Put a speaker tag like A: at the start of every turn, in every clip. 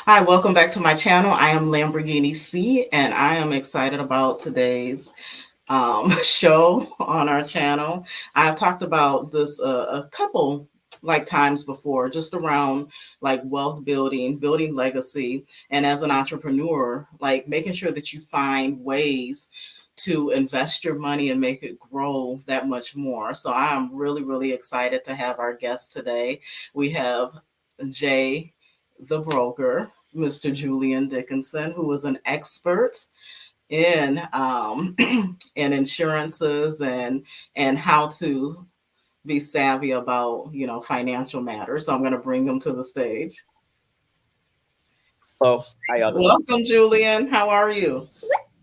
A: Hi, welcome back to my channel. I am Lamborghini C, and I am excited about today's show on our channel. I've talked about this a couple like times before, just around like wealth building, building legacy, and as an entrepreneur, like making sure that you find ways to invest your money and make it grow that much more. So I am really, really excited to have our guest today. We have Jay the broker, Mr. Julian Dickinson, who is an expert in in insurances and how to be savvy about financial matters. So I'm going to bring him to the stage.
B: Hello, how y'all doing?
A: Welcome, Julian. How are you?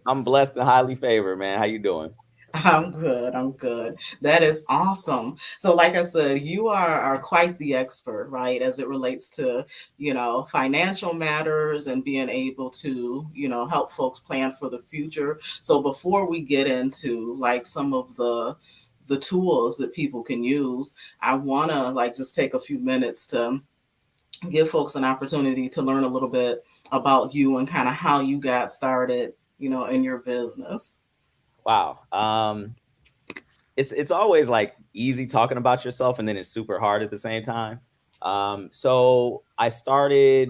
B: I'm blessed and highly favored, man. How you doing?
A: I'm good. I'm good. That is awesome. So, like I said, you are quite the expert, right, as it relates to, financial matters and being able to, help folks plan for the future. So, before we get into like some of the tools that people can use, I want to like just take a few minutes to give folks an opportunity to learn a little bit about you and kind of how you got started, in your business.
B: Wow. It's always like easy talking about yourself, and then it's super hard at the same time. So I started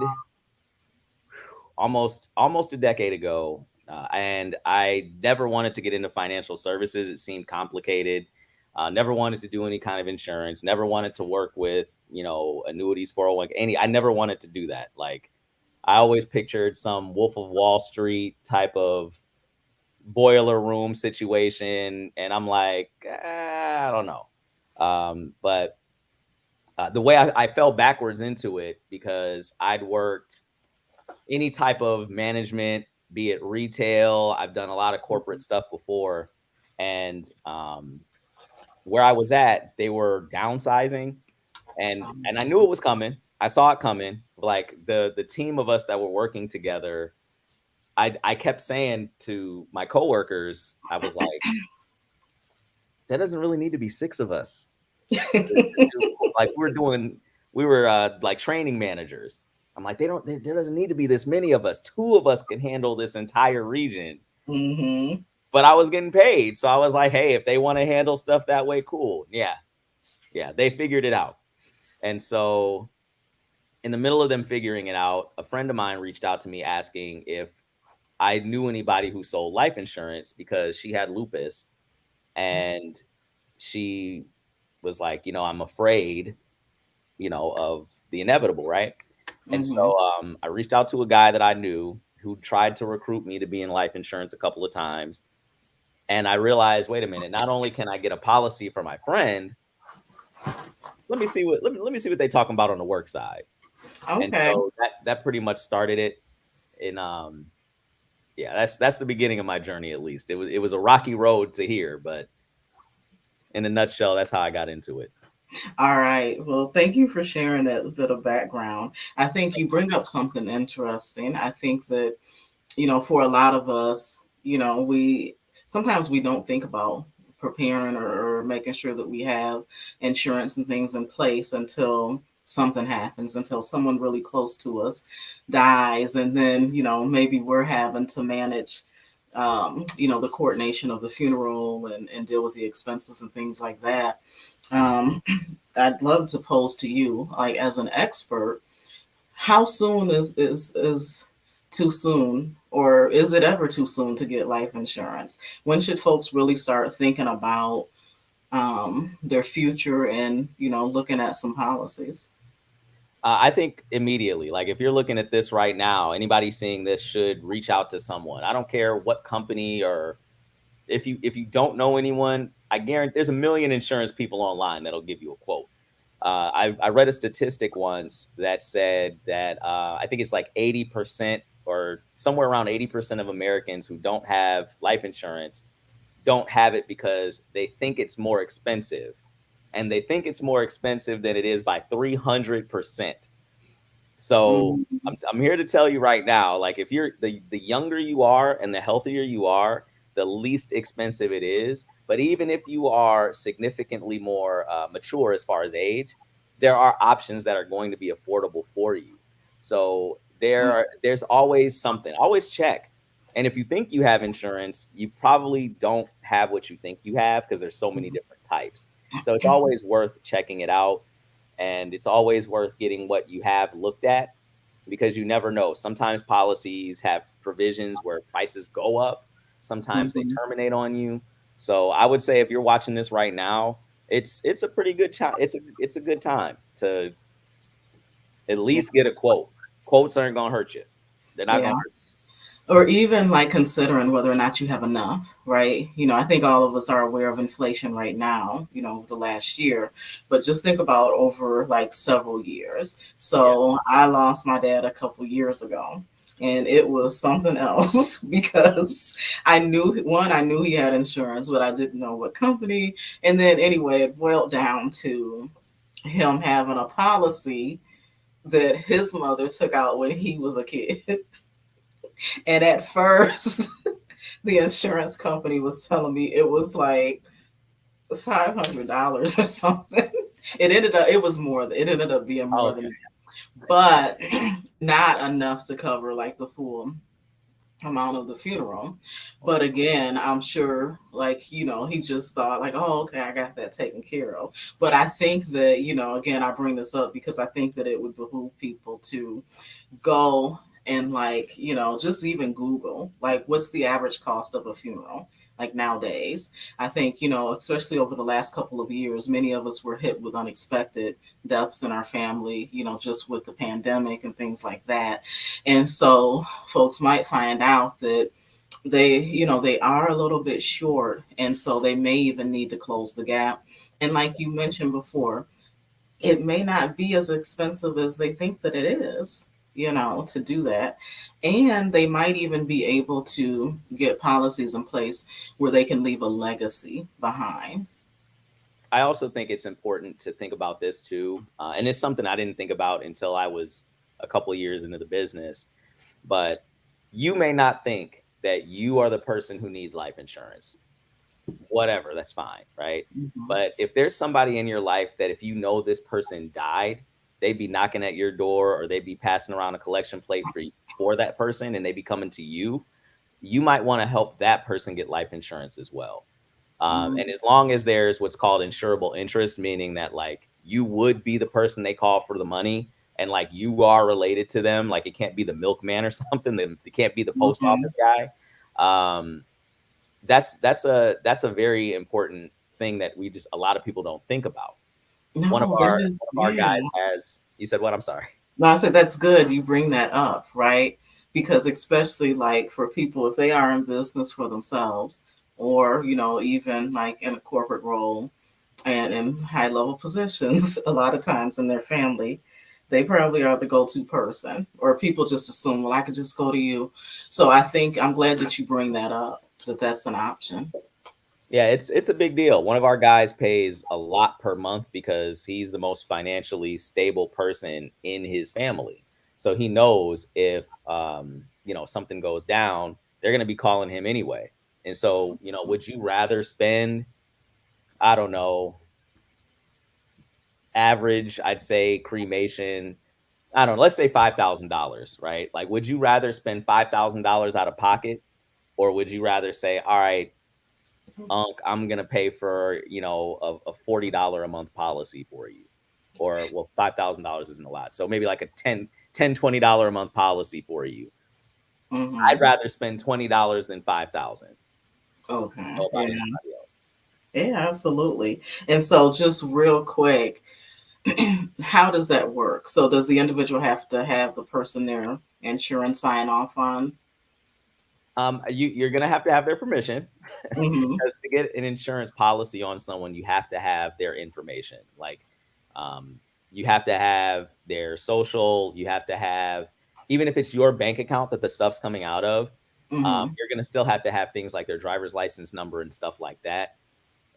B: almost a decade ago, and I never wanted to get into financial services. It seemed complicated. Never wanted to do any kind of insurance. Never wanted to work with annuities, 401 any. I never wanted to do that. Like I always pictured some Wolf of Wall Street type of boiler room situation, and I'm like, I don't know. But the way I fell backwards into it because I'd worked any type of management, be it retail. I've done a lot of corporate stuff before, and where I was at, they were downsizing, and I knew it was coming. I saw it coming. Like the team of us that were working together, I kept saying to my coworkers, I was like, that doesn't really need to be six of us. Like we were like training managers. I'm like, there doesn't need to be this many of us. Two of us can handle this entire region.
A: Mm-hmm.
B: But I was getting paid. So I was like, hey, if they want to handle stuff that way, cool. Yeah. Yeah. They figured it out. And so in the middle of them figuring it out, a friend of mine reached out to me asking if I knew anybody who sold life insurance because she had lupus, and she was like, I'm afraid, of the inevitable, right? And
A: Mm-hmm.
B: so I reached out to a guy that I knew who tried to recruit me to be in life insurance a couple of times. And I realized, wait a minute, not only can I get a policy for my friend, let me see what they talking about on the work side. And
A: Okay.
B: so that pretty much started it. In yeah, that's the beginning of my journey. At least it was a rocky road to here, but in a nutshell, that's how I got into it.
A: All right. Well, thank you for sharing that bit of background. I think you bring up something interesting. I think that, for a lot of us, we sometimes we don't think about preparing or making sure that we have insurance and things in place until something happens, until someone really close to us dies. And then, maybe we're having to manage the coordination of the funeral and deal with the expenses and things like that. Um, I'd love to pose to you, like as an expert, how soon is too soon, or is it ever too soon to get life insurance? When should folks really start thinking about their future and looking at some policies?
B: I think immediately, like if you're looking at this right now, anybody seeing this should reach out to someone. I don't care what company, or if you don't know anyone, I guarantee there's a million insurance people online that'll give you a quote. I read a statistic once that said that I think it's like 80% or somewhere around 80% of Americans who don't have life insurance don't have it because they think it's more expensive, and they think it's more expensive than it is by 300%. So
A: Mm-hmm.
B: I'm here to tell you right now, like if you're the younger you are and the healthier you are, the least expensive it is. But even if you are significantly more mature as far as age, there are options that are going to be affordable for you. So There's always something. Always check. And if you think you have insurance, you probably don't have what you think you have because there's so many different types. So it's always worth checking it out, and it's always worth getting what you have looked at because you never know. Sometimes policies have provisions where prices go up, sometimes they
A: Mm-hmm.
B: terminate on you. So I would say if you're watching this right now, it's a pretty good it's a good time to at
A: Yeah.
B: least get a quote. Quotes aren't gonna hurt you. They're not
A: Yeah.
B: gonna hurt
A: Or even like considering whether or not you have enough, right? I think all of us are aware of inflation right now, the last year, but just think about over like several years.
B: you. Yeah.
A: So I lost my dad a couple years ago. And it was something else because I knew he had insurance, but I didn't know what company. And then anyway, it boiled down to him having a policy that his mother took out when he was a kid. And at first, the insurance company was telling me it was like $500 or something. It ended up being more than
B: Okay.
A: that, but not enough to cover like the full amount of the funeral. But again, I'm sure like, he just thought like, oh, okay, I got that taken care of. But I think that, again, I bring this up because I think that it would behoove people to go and like, just even Google like what's the average cost of a funeral like nowadays. I think, especially over the last couple of years, many of us were hit with unexpected deaths in our family, just with the pandemic and things like that. And so folks might find out that they are a little bit short, and so they may even need to close the gap. And like you mentioned before, it may not be as expensive as they think that it is, to do that. And they might even be able to get policies in place where they can leave a legacy behind.
B: I also think it's important to think about this too, and it's something I didn't think about until I was a couple of years into the business. But you may not think that you are the person who needs life insurance. Whatever, that's fine, right?
A: Mhm.
B: But if there's somebody in your life that if you know this person died, they'd be knocking at your door or they'd be passing around a collection plate for that person and they be coming to you, you might want to help that person get life insurance as well.
A: Mhm.
B: And as long as there's what's called insurable interest, meaning that like you would be the person they call for the money and like you are related to them, like it can't be the milkman or something, it can't be the post office
A: Mhm.
B: guy. Um, that's a very important thing that we just a lot of people don't think about. One of
A: No,
B: our
A: that is,
B: one of our
A: yeah.
B: guys has you said what? I'm sorry.
A: No, I said that's good you bring that up, right? Because especially like for people, if they are in business for themselves or, even like in a corporate role and in high level positions, a lot of times in their family, they probably are the go to person, or people just assume, well, I could just go to you. So I think I'm glad that you bring that up, that that's an option.
B: Yeah, it's a big deal. One of our guys pays a lot per month because he's the most financially stable person in his family. So he knows if something goes down, they're going to be calling him anyway. And so, would you rather spend, I don't know, average, I'd say cremation, I don't know, let's say $5,000, right? Like, would you rather spend $5,000 out of pocket, or would you rather say, all right, Unc, I'm gonna pay for a $40 a month policy for you, or well, $5,000 isn't a lot, so maybe like a $20 a month policy for you. I'd
A: Hmm.
B: rather spend $20 than 5,000.
A: Okay.
B: Know
A: Yeah.
B: about anybody else?
A: Yeah, absolutely. And so, just real quick, how does that work? So does the individual have to have the person their insurance sign off on?
B: You're gonna have to have their permission
A: Hmm.
B: because to get an insurance policy on someone, you have to have their information. Like, um, you have to have their social. You have to have, even if it's your bank account that the stuff's coming out of,
A: Hmm.
B: you're gonna still have to have things like their driver's license number and stuff like that.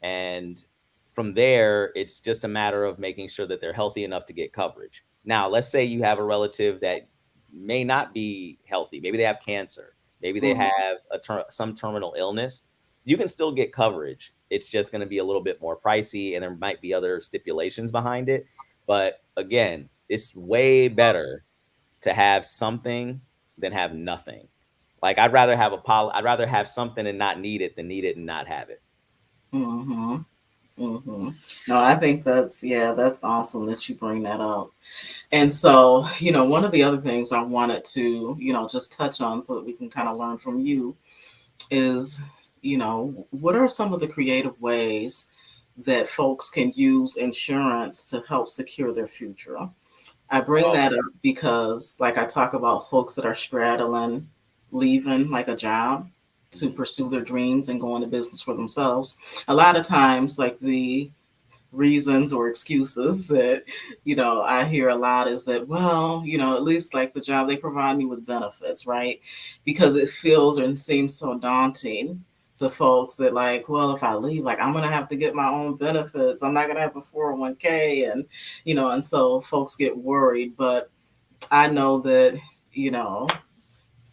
B: And from there, it's just a matter of making sure that they're healthy enough to get coverage. Now, let's say you have a relative that may not be healthy. Maybe they have cancer. Maybe they
A: Hmm.
B: have some terminal illness. You can still get coverage. It's just going to be a little bit more pricey, and there might be other stipulations behind it. But again, it's way better to have something than have nothing. Like I'd rather have something and not need it than need it and not have it.
A: Mm-hmm. Mm-hmm. No, I think that's awesome that you bring that up. And so, one of the other things I wanted to, just touch on so that we can kind of learn from you is, what are some of the creative ways that folks can use insurance to help secure their future? I bring
B: Oh,
A: that up because, like, I talk about folks that are straddling, leaving like a job to
B: mhm.
A: pursue their dreams and go into business for themselves. A lot of times, like, the reasons or excuses that I hear a lot is that, well, at least like the job, they provide me with benefits, right? Because it feels and seems so daunting to folks that, like, well, if I leave, like, I'm gonna have to get my own benefits, I'm not gonna have a 401k, and and so folks get worried. But I know that you know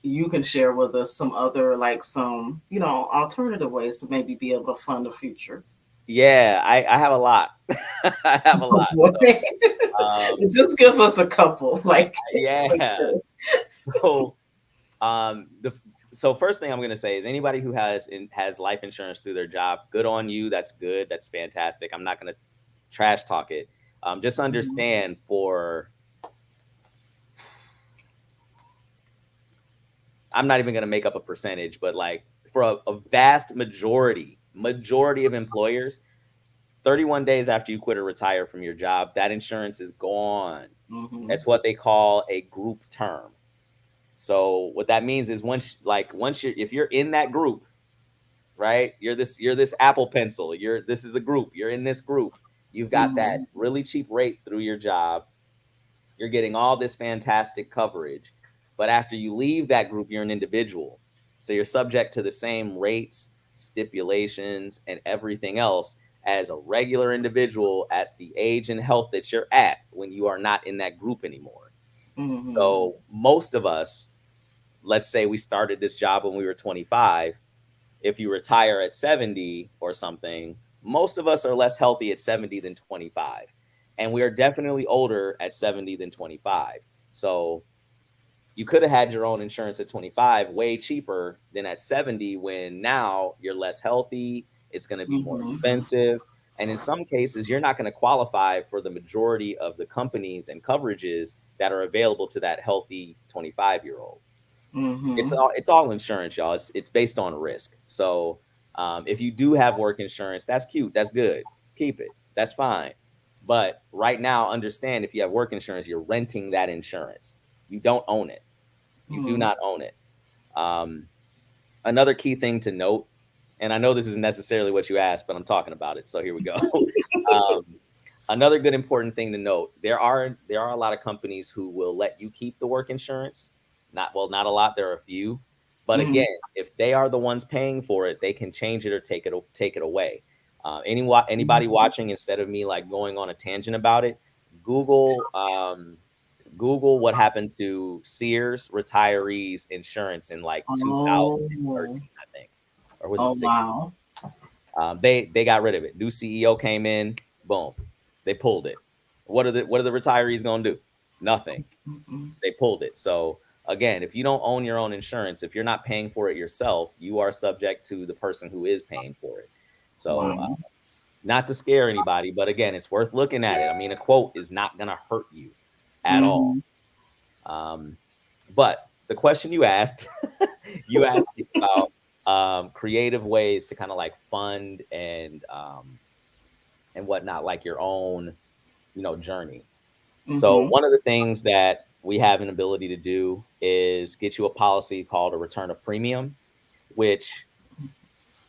A: you can share with us some other, like, some alternative ways to maybe be able to fund the future.
B: Yeah, I have a lot. I have a
A: Oh
B: lot.
A: boy.
B: Um,
A: Just give us a couple, like
B: yeah.
A: this.
B: So the so first thing I'm gonna say is anybody who has life insurance through their job, good on you. That's good. That's fantastic. I'm not gonna trash talk it. Just
A: Mhm,
B: understand for I'm not even gonna make up a percentage, but like for a vast majority of employers, 31 days after you quit or retire from your job, that insurance is gone.
A: mhm,
B: That's what they call a group term. So what that means is once you're if you're in that group, right? You're this Apple Pencil. This is the group. You're in this group. You've got that
A: mhm,
B: really cheap rate through your job. You're getting all this fantastic coverage. But after you leave that group, you're an individual. So you're subject to the same rates, stipulations, and everything else as a regular individual at the age and health that you're at when you are not in that group anymore.
A: mhm,
B: So most of us, let's say we started this job when we were 25. If you retire at 70 or something, most of us are less healthy at 70 than 25. And we are definitely older at 70 than 25. So you could have had your own insurance at 25 way cheaper than at 70 when now you're less healthy, it's going to be more
A: mhm,
B: expensive, and in some cases you're not going to qualify for the majority of the companies and coverages that are available to that healthy 25-year-old. It's
A: mhm,
B: all insurance, y'all. It's based on risk. So if you do have work insurance, that's cute. That's good. Keep it. That's fine. But right now, understand if you have work insurance, you're renting that insurance. You don't own it. You do
A: mhm,
B: not own it. Um, Another key thing to note, and I know this isn't necessarily what you asked, but I'm talking about it. So here we go. um, Another good important thing to note: there are a lot of companies who will let you keep the work insurance. Not a lot. There are a few, but
A: mhm,
B: again, if they are the ones paying for it, they can change it or take it away. Anybody
A: mhm.
B: watching, instead of me like going on a tangent about it, Google Google what happened to Sears retirees insurance in like
A: Oh,
B: 2013, I think, or was it
A: oh
B: 16?
A: wow.
B: They got rid of it. New CEO came in, boom, they pulled it. What are the retirees gonna do? Nothing.
A: Mhm.
B: They pulled it. So again, if you don't own your own insurance, if you're not paying for it yourself, you are subject to the person who is paying for it. So
A: Wow.
B: not to scare anybody, but again, it's worth looking at it. I mean, a quote is not gonna hurt you at all.
A: Mhm,
B: Um, but the question you asked, you asked me about creative ways to kind of like fund and whatnot, like your own, journey. So
A: mhm,
B: one of the things that we have an ability to do is get you a policy called a return of premium, which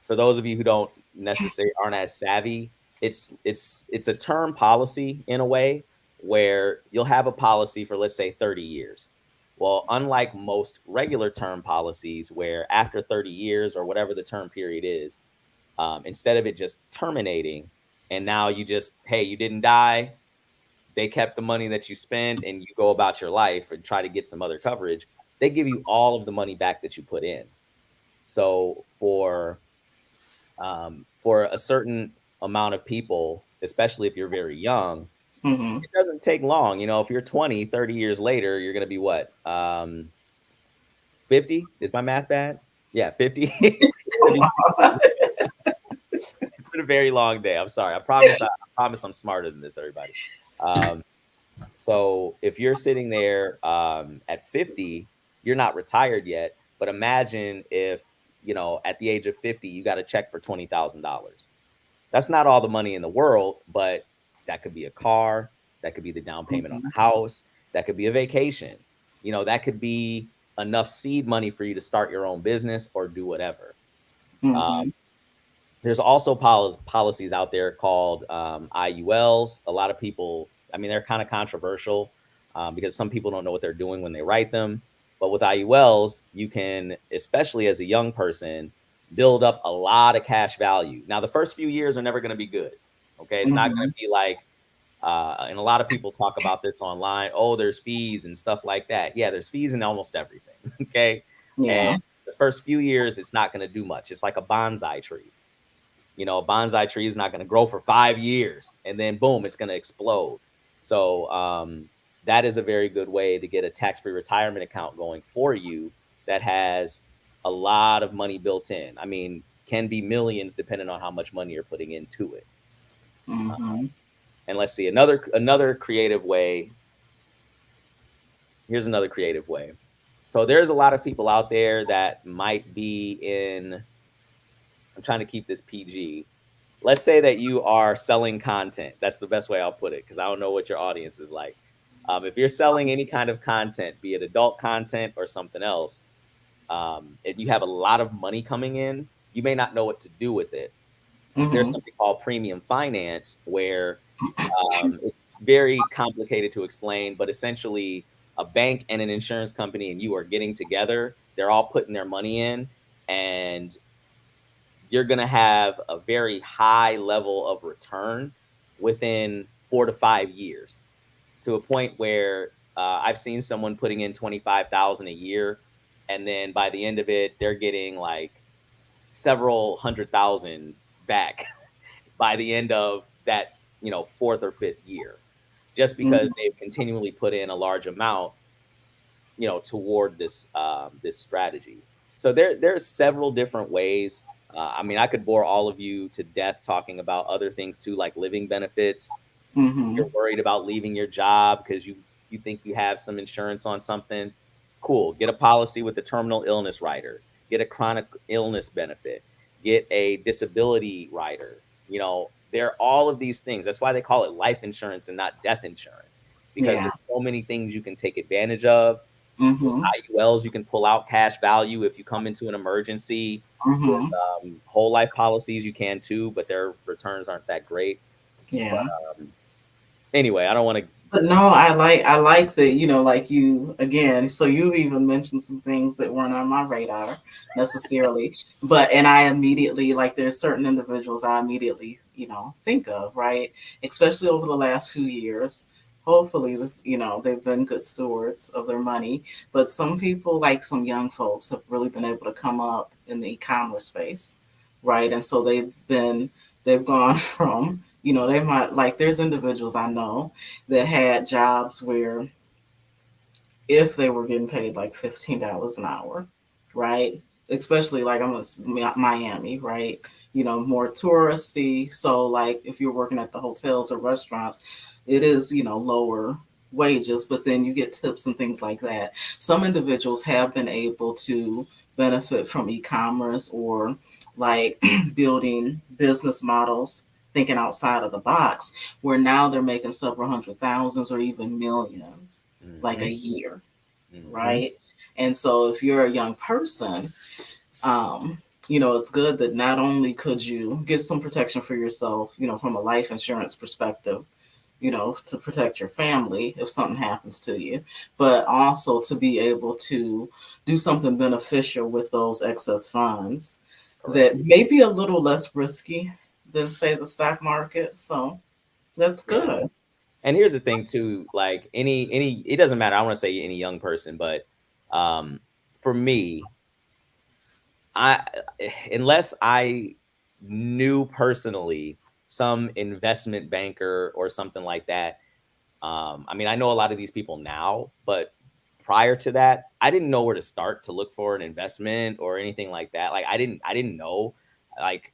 B: for those of you who don't necessarily aren't as savvy, it's a term policy in a way where you'll have a policy for, let's say, 30 years. Well, unlike most regular term policies where after 30 years or whatever the term period is, instead of it just terminating and now you just, hey, you didn't die, they kept the money that you spend and you go about your life and try to get some other coverage, they give you all of the money back that you put in. So for a certain amount of people, especially if you're very young,
A: Mm-hmm.
B: It doesn't take long. If you're 20, 30 years later, you're going to be what? 50? Is my math bad? Yeah, 50. You're
A: Come
B: gonna be
A: on.
B: It's been a very long day. I'm sorry. I promise I'm smarter than this, everybody. Um, so if you're sitting there at 50, you're not retired yet. But imagine if, at the age of 50, you got a check for $20,000. That's not all the money in the world, but that could be a car, that could be the down payment on
A: Mm-hmm.
B: a house, that could be a vacation. That could be enough seed money for you to start your own business or do whatever. Uh,
A: Mm-hmm.
B: there's also policies out there called IULs. A lot of people, I mean, they're kind of controversial because some people don't know what they're doing when they write them. But with IULs, you can, especially as a young person, build up a lot of cash value. Now, the first few years are never going to be good. Okay. It's not going
A: Mm-hmm.
B: to be like, and a lot of people talk about this online. Oh, there's fees and stuff like that. Yeah, there's fees in almost everything. Okay. And
A: Yeah.
B: the first few years, it's not going to do much. It's like a bonsai tree. A bonsai tree is not going to grow for 5 years and then boom, it's going to explode. So that is a very good way to get a tax-free retirement account going for you that has a lot of money built in. I mean, can be millions depending on how much money you're putting into it.
A: Mm-hmm.
B: And let's see, another creative way. Here's another creative way. So there's a lot of people out there that might be in, I'm trying to keep this PG. Let's say that you are selling content. That's the best way I'll put it because I don't know what your audience is like. If you're selling any kind of content, be it adult content or something else, and you have a lot of money coming in, you may not know what to do with it. There's
A: Mm-hmm.
B: something called premium finance where it's very complicated to explain, but essentially, a bank and an insurance company and you are getting together. They're all putting their money in, and you're going to have a very high level of return within 4 to 5 years, to a point where I've seen someone putting in 25,000 a year, and then by the end of it, they're getting like several hundred thousand back by the end of that, fourth or fifth year, just because they've continually put in a large amount, toward this strategy. So there's several different ways. I mean, I could bore all of you to death talking about other things too, like living benefits.
A: Mm-hmm.
B: You're worried about leaving your job because you think you have some insurance on something. Cool. Get a policy with the terminal illness rider. Get a chronic illness benefit. Get a disability rider. There are all of these things. That's why they call it life insurance and not death insurance, because
A: Yeah.
B: there's so many things you can take advantage of. With
A: Mm-hmm.
B: IULs, you can pull out cash value if you come into an emergency. With
A: Mm-hmm.
B: whole life policies, you can too, but their returns aren't that great. But
A: Yeah.
B: anyway, I don't want to.
A: But no, I like that, like you again, so you even mentioned some things that weren't on my radar necessarily. But and I immediately like there's certain individuals I immediately, think of, right? Especially over the last few years. Hopefully, they've been good stewards of their money. But some people, like some young folks, have really been able to come up in the e-commerce space, right? And so they've gone from, they might like there's individuals I know that had jobs where if they were getting paid like $15 an hour, right? Especially like I'm in Miami, right? More touristy. So like if you're working at the hotels or restaurants, it is, lower wages, but then you get tips and things like that. Some individuals have been able to benefit from e-commerce or like building business models, thinking outside of the box, where now they're making several hundred thousands or even millions like
B: Hmm.
A: a year,
B: Hmm.
A: right? And so if you're a young person, um, it's good that not only could you get some protection for yourself, from a life insurance perspective, to protect your family if something happens to you, but also to be able to do something beneficial with those excess funds
B: Correct.
A: that may be a little less risky than, say, the stock market. So that's
B: Yeah.
A: good.
B: And here's the thing too, like any it doesn't matter. I want to say any young person, but um for me, I unless I knew personally some investment banker or something like that I mean, I know a lot of these people now, but prior to that, I didn't know where to start to look for an investment or anything like that. Like I didn't know. Like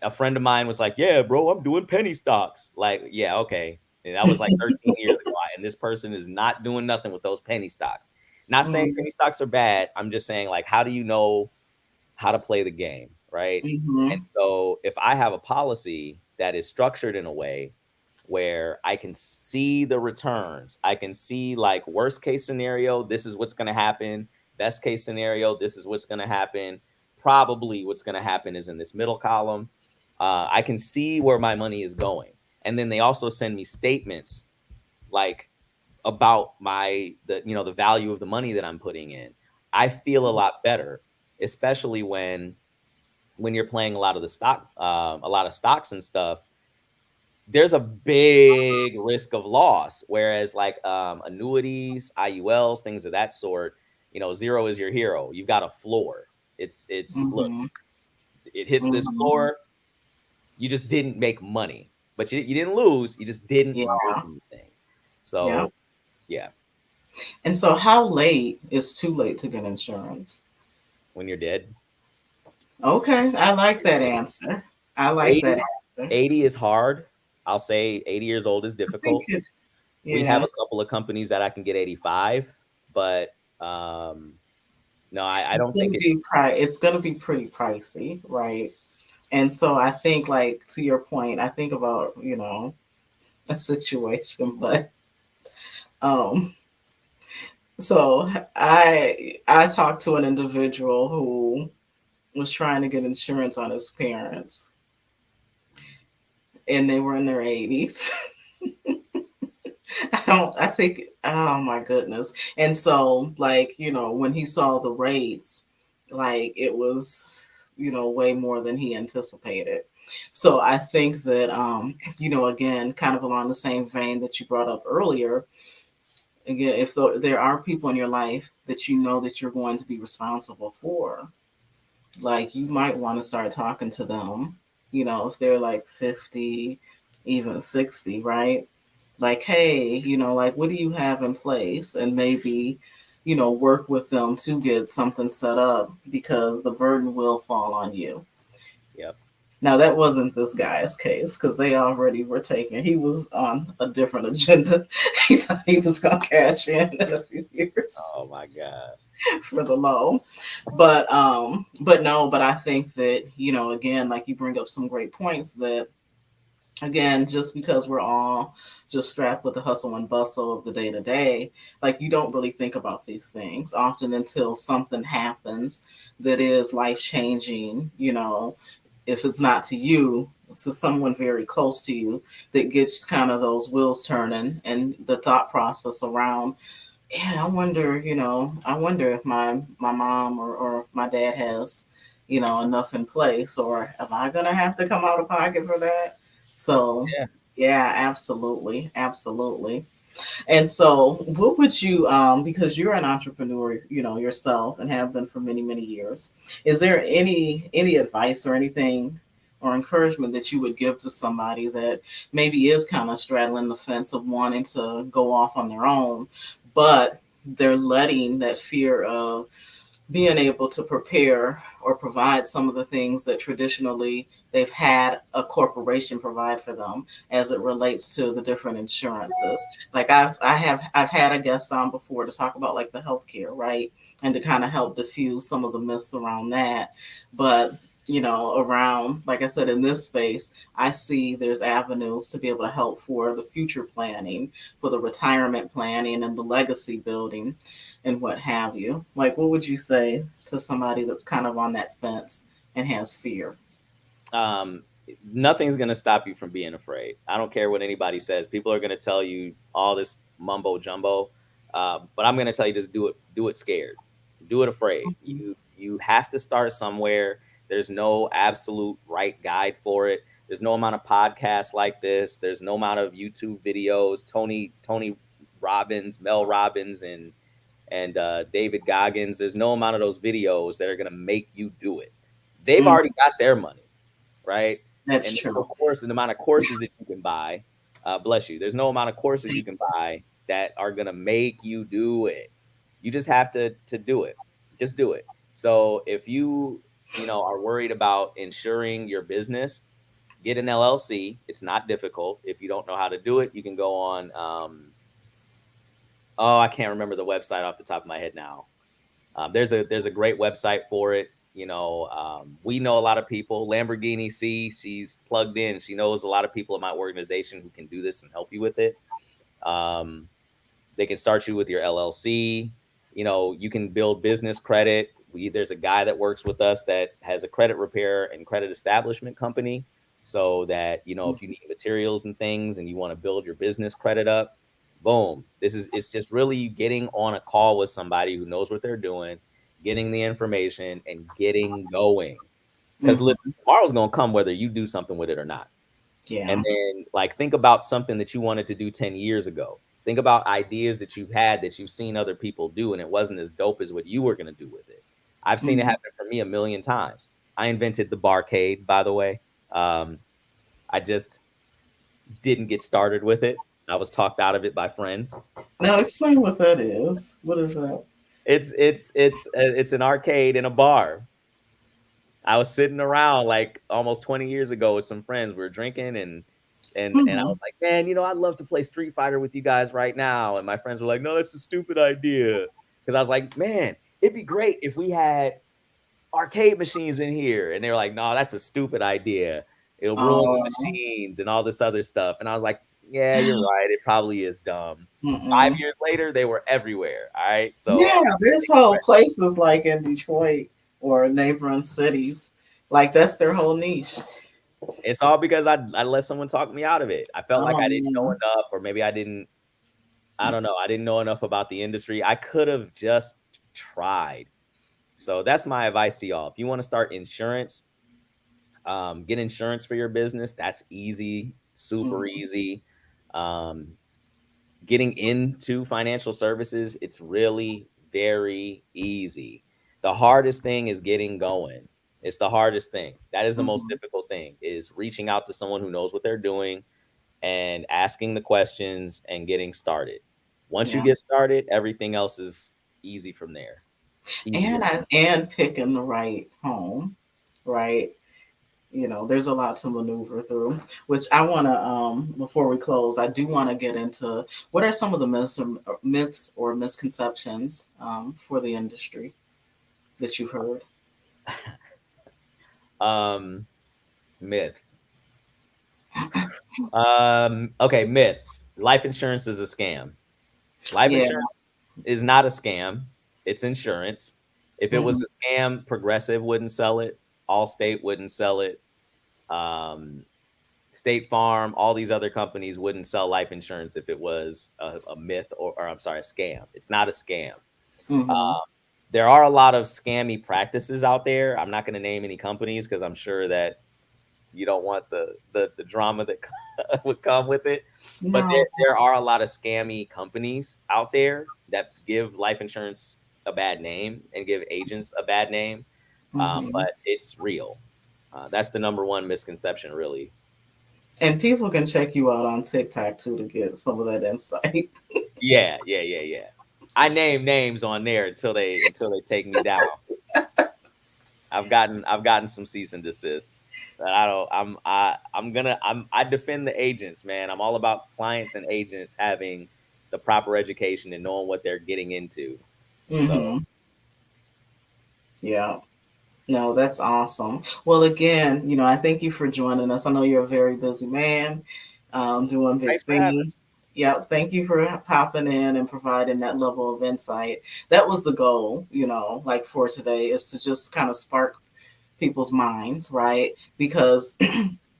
B: a friend of mine was like, "Yeah, bro, I'm doing penny stocks." Like, yeah, okay. And that was like 13 years ago. And this person is not doing nothing with those penny stocks. Not saying
A: Mm-hmm.
B: penny stocks are bad. I'm just saying, like, how do you know how to play the game, right? And
A: Mm-hmm.
B: so if I have a policy that is structured in a way where I can see the returns, I can see like worst case scenario, this is what's going to happen. Best case scenario, this is what's going to happen. Probably what's going to happen is in this middle column. I can see where my money is going. And then they also send me statements like about the value of the money that I'm putting in. I feel a lot better, especially when you're playing a lot of stocks and stuff. There's a big risk of loss, whereas like annuities, IULs, things of that sort, zero is your hero. You've got a floor. It's look,
A: Mm-hmm.
B: it hits this
A: Mm-hmm.
B: floor. You just didn't make money, but you didn't lose. You just didn't
A: Yeah.
B: make anything.
A: Yeah.
B: So yeah,
A: And so, how late is too late to get insurance?
B: when you're dead,
A: Okay, I like that answer. I like that
B: 80,
A: answer.
B: 80 is hard. I'll say 80 years old is
A: I think
B: difficult.
A: it's
B: We have
A: yeah.
B: a couple of companies that I can get 85, but no, I
A: It's
B: don't
A: gonna
B: think
A: be
B: it's
A: It's gonna be pretty pricey, right? And so I think, like to your point, I think about a situation, but um, so I talked to an individual who was trying to get insurance on his parents, and they were in their 80s. I think, oh my goodness. And so, like, when he saw the rates, like it was, way more than he anticipated. So I think that, again, kind of along the same vein that you brought up earlier, again, if there are people in your life that you know that you're going to be responsible for, like you might want to start talking to them, if they're like 50, even 60, right? Like, hey, like, what do you have in place? And maybe, work with them to get something set up because the burden will fall on you.
B: yep.
A: Now, that wasn't this guy's case because they already were taken. He was on a different agenda. He thought he was going to cash in a few years
B: Oh my God.
A: for the low. But no, but I think that, again, like you bring up some great points that again, just because we're all just strapped with the hustle and bustle of the day to day, like you don't really think about these things often until something happens that is life changing, if it's not to you, it's to someone very close to you that gets kind of those wheels turning and the thought process around, yeah, I wonder if my mom or my dad has, enough in place, or am I gonna have to come out of pocket for that? So
B: Yeah.
A: yeah, absolutely, absolutely. And so what would you because you're an entrepreneur, yourself and have been for many, many years, is there any advice or anything or encouragement that you would give to somebody that maybe is kind of straddling the fence of wanting to go off on their own, but they're letting that fear of being able to prepare or provide some of the things that traditionally they've had a corporation provide for them as it relates to the different insurances. Like I've had a guest on before to talk about like the healthcare, right? And to kind of help diffuse some of the myths around that. But around, like I said, in this space, I see there's avenues to be able to help for the future planning, for the retirement planning and the legacy building and what have you. Like, what would you say to somebody that's kind of on that fence and has fear?
B: um, Nothing's gonna stop you from being afraid. I don't care what anybody says. People are gonna tell you all this mumbo jumbo, but I'm gonna tell you just do it. Do it scared. Do it afraid.
A: Mhm.
B: You have to start somewhere. There's no absolute right guide for it. There's no amount of podcasts like this. There's no amount of YouTube videos. Tony Robbins, Mel Robbins, and David Goggins. There's no amount of those videos that are gonna make you do it. They've
A: Mm,
B: already got their money, right?
A: that's
B: And there's no
A: true.
B: course, and the amount of courses that you can buy. Bless you. There's no amount of courses you can buy that are gonna make you do it. You just have to do it. Just do it. So if you know are worried about insuring your business, get an LLC. It's not difficult. If you don't know how to do it, you can go on. Oh, I can't remember the website off the top of my head now. There's a great website for it. We know a lot of people. Lamborghini C, she's plugged in. She knows a lot of people in my organization who can do this and help you with it. Um, they can start you with your LLC. You can build business credit. There's a guy that works with us that has a credit repair and credit establishment company, so that if you need materials and things and you want to build your business credit up, boom. It's just really getting on a call with somebody who knows what they're doing, getting the information and getting going. Because
A: Mm-hmm.
B: listen, tomorrow's gonna come whether you do something with it or not. And
A: Yeah.
B: then like think about something that you wanted to do 10 years ago. Think about ideas that you've had that you've seen other people do and it wasn't as dope as what you were going to do with it. I've seen it
A: Mm-hmm.
B: happen for me a million times. I invented the barcade, by the way. I just didn't get started with it. I was talked out of it by friends.
A: Now explain what that is. What is that?
B: It's an arcade in a bar. I was sitting around like almost 20 years ago with some friends. We were drinking and I
A: Mm-hmm.
B: was like, man, I'd love to play Street Fighter with you guys right now. And my friends were like, no, that's a stupid idea. Because I was like, man, it'd be great if we had arcade machines in here. And they were like, no, that's a stupid idea. It'll ruin the
A: Oh.
B: machines and all this other stuff. And I was like, yeah, you're right. It probably is dumb. 5
A: Mm-mm.
B: years later, they were everywhere. All right. So
A: Yeah, there's whole places like in Detroit or neighboring cities. Like that's their whole niche.
B: it's all because I let someone talk me out of it. I felt like
A: Oh
B: I didn't know
A: man.
B: enough, or maybe I don't know. I didn't know enough about the industry. I could have just tried. So that's my advice to y'all. If you want to start insurance, get insurance for your business. That's easy, super
A: Mm-hmm.
B: easy. Um, Getting into financial services, it's really very easy. The hardest thing is getting going. It's the hardest thing. That is the most
A: Mm-hmm.
B: difficult thing, is reaching out to someone who knows what they're doing and asking the questions and getting started. Once you
A: Yeah.
B: get started, everything else is easy from there. Easier.
A: And picking the right home, right? There's a lot to maneuver through, which I want to before we close, I do want to get into what are some of the myths or misconceptions for the industry that you've heard.
B: Um, Myths. Okay, myths. Life insurance is a scam. Life
A: Yeah.
B: insurance is not a scam. It's insurance. If it was
A: Hmm.
B: a scam, Progressive wouldn't sell it. Allstate wouldn't sell it. Um, State Farm, all these other companies wouldn't sell life insurance if it was a myth or I'm sorry, a scam. It's not a scam.
A: Hmm.
B: There are a lot of scammy practices out there. I'm not going to name any companies because I'm sure that you don't want the drama that would come with it. But
A: No.
B: there are a lot of scammy companies out there that give life insurance a bad name and give agents a bad name.
A: Hmm.
B: But it's real. That's the number one misconception, really.
A: And people can check you out on TikTok too to get some of that insight.
B: Yeah, yeah, yeah, yeah. I name names on there until they take me down. I've gotten some cease and desists that I don't I defend the agents, man. I'm all about clients and agents having the proper education and knowing what they're getting into. So
A: Hmm. Yeah. No, that's awesome. Well, again, I thank you for joining us. I know you're a very busy man, doing big
B: thanks for having
A: things.
B: us.
A: Yeah, thank you for popping in and providing that level of insight. That was the goal, like for today, is to just kind of spark people's minds, right? Because,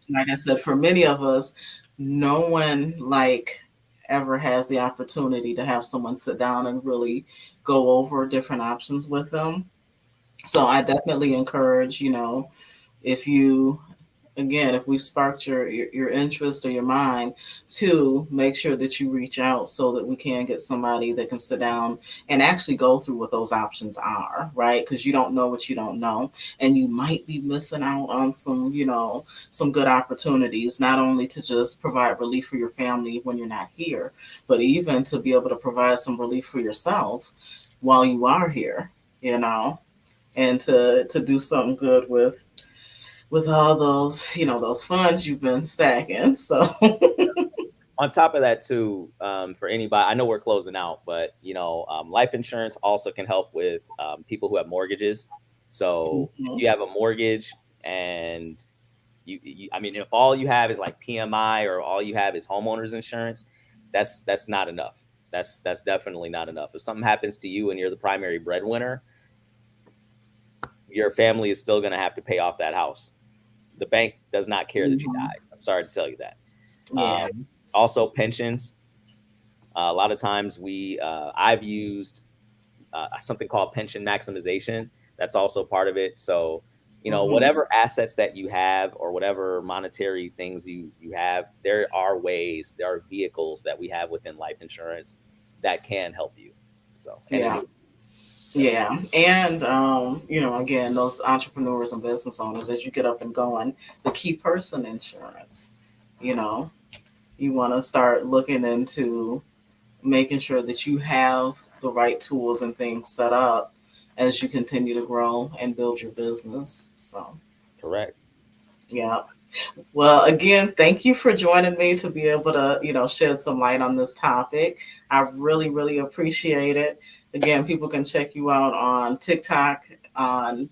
A: like I said, for many of us, no one like ever has the opportunity to have someone sit down and really go over different options with them. So I definitely encourage, if you again, if we've sparked your interest or your mind, to make sure that you reach out so that we can get somebody that can sit down and actually go through what those options are, right? Because you don't know what you don't know, and you might be missing out on some, some good opportunities, not only to just provide relief for your family when you're not here, but even to be able to provide some relief for yourself while you are here, you know, and to do something good with all those, those funds you've been stacking. So,
B: On top of that too, for anybody, I know we're closing out, but life insurance also can help with people who have mortgages. So if
A: mhm.
B: you have a mortgage and I mean, if all you have is like PMI or all you have is homeowners insurance, that's not enough. That's definitely not enough. If something happens to you and you're the primary breadwinner, your family is still going to have to pay off that house. The bank does not care that you
A: Mhm.
B: died. I'm sorry to tell you that.
A: Yeah.
B: Also, pensions. A lot of times I've used something called pension maximization. That's also part of it. So,
A: Mhm.
B: whatever assets that you have or whatever monetary things you have, there are ways, there are vehicles that we have within life insurance that can help you. So, and
A: Yeah.
B: annuities. Yep.
A: Yeah. And again, those entrepreneurs and business owners, as you get up and going, the key person insurance, you know, you want to start looking into making sure that you have the right tools and things set up as you continue to grow and build your business. So,
B: Correct.
A: yeah. Well, again, thank you for joining me to be able to, shed some light on this topic. I really, really appreciate it. Again, people can check you out on TikTok. On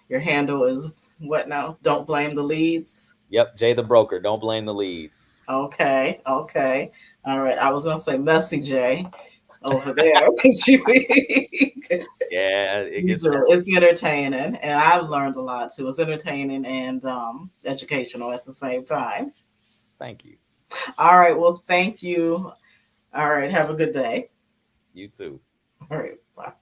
A: your handle is what now? Don't blame the leads.
B: Yep. Jay the broker. Don't blame the leads.
A: Okay, okay, all right. I was gonna say Messy J over there because you
B: Yeah, it
A: you
B: gets
A: do.
B: messy.
A: It's entertaining, and I've learned a lot too. It's entertaining and educational at the same time.
B: Thank you.
A: All right. Well, thank you. All right. Have a good day.
B: You too.
A: All right. Bye.